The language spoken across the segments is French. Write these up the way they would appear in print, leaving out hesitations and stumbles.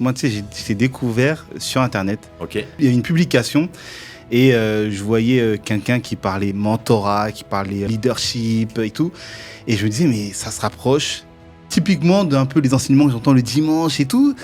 Moi, tu sais, j'ai découvert sur Internet, Ok. il y a une publication et je voyais quelqu'un qui parlait mentorat, qui parlait leadership et tout. Et je me disais, mais ça se rapproche typiquement d'un peu les enseignements que j'entends le dimanche et tout.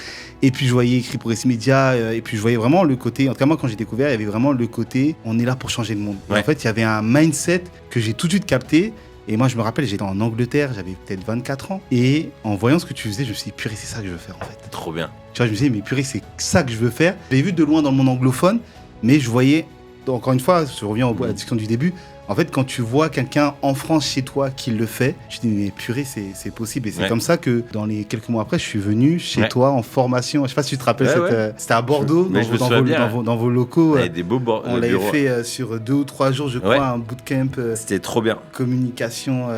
Et puis je voyais écrit Progressive Media, et puis je voyais vraiment le côté, en tout cas moi quand j'ai découvert, il y avait vraiment le côté, on est là pour changer le monde. Ouais. En fait, il y avait un mindset que j'ai tout de suite capté. Et moi, je me rappelle, j'étais en Angleterre, j'avais peut-être 24 ans. Et en voyant ce que tu faisais, je me suis dit, purée, c'est ça que je veux faire en fait. Trop bien. Tu vois, je me disais, mais purée, c'est ça que je veux faire. Je l'ai vu de loin dans le monde anglophone, mais je voyais, encore une fois, je reviens à la discussion du début, en fait, quand tu vois quelqu'un en France chez toi qui le fait, je dis, mais purée, c'est possible. Et c'est comme ça que dans les quelques mois après, je suis venu chez toi en formation. Je sais pas si tu te rappelles, c'était à Bordeaux, dans vos locaux. Des beaux on l'avait fait sur 2 ou 3 jours, je crois, un bootcamp. C'était trop bien. Communication.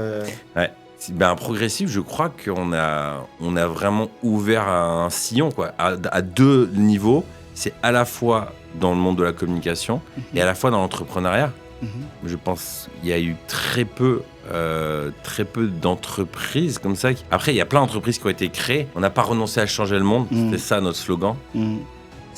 Ouais. Progressif, je crois qu'on a vraiment ouvert un sillon, quoi, à 2 niveaux. C'est à la fois dans le monde de la communication et à la fois dans l'entrepreneuriat. Je pense qu'il y a eu très peu d'entreprises comme ça. Après, il y a plein d'entreprises qui ont été créées. On n'a pas renoncé à changer le monde. C'était ça notre slogan.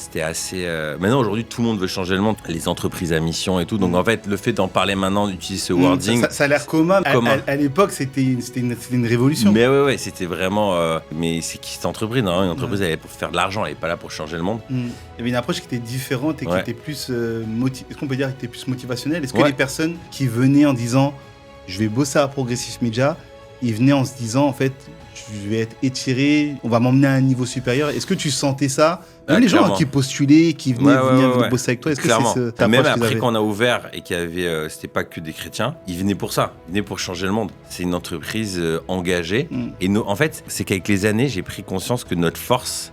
C'était assez... Maintenant, aujourd'hui, tout le monde veut changer le monde. Les entreprises à mission et tout. Donc, en fait, le fait d'en parler maintenant, d'utiliser ce wording... Ça a l'air commun. À l'époque, c'était une révolution. Mais ouais, c'était vraiment... mais c'est qui cette entreprise, non? Une entreprise, elle est pour faire de l'argent. Elle n'est pas là pour changer le monde. Il y avait une approche qui était différente et qui était plus... Est-ce qu'on peut dire qui était plus motivationnelle? Est-ce que les personnes qui venaient en disant « Je vais bosser à Progressive Media », ils venaient en se disant, en fait, je vais être étiré, on va m'emmener à un niveau supérieur. Est-ce que tu sentais ça? Même les gens qui postulaient, qui venaient venir bosser avec toi, est-ce que c'est ta Même après qu'on a ouvert et qu'il y avait, c'était pas que des chrétiens, ils venaient pour ça, ils venaient pour changer le monde. C'est une entreprise engagée. Et en fait, c'est qu'avec les années, j'ai pris conscience que notre force,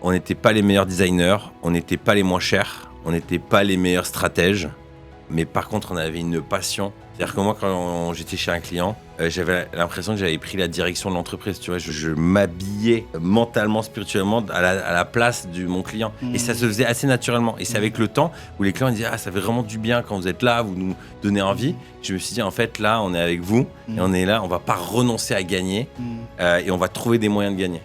on n'était pas les meilleurs designers, on n'était pas les moins chers, on n'était pas les meilleurs stratèges, mais par contre, on avait une passion. C'est-à-dire que moi, quand j'étais chez un client, j'avais l'impression que j'avais pris la direction de l'entreprise. Tu vois, je m'habillais mentalement, spirituellement à la place de mon client. Et ça se faisait assez naturellement. Et c'est avec le temps où les clients disaient « Ah, ça fait vraiment du bien quand vous êtes là, vous nous donnez envie. » Je me suis dit, en fait, là, on est avec vous et on est là, on va pas renoncer à gagner et on va trouver des moyens de gagner.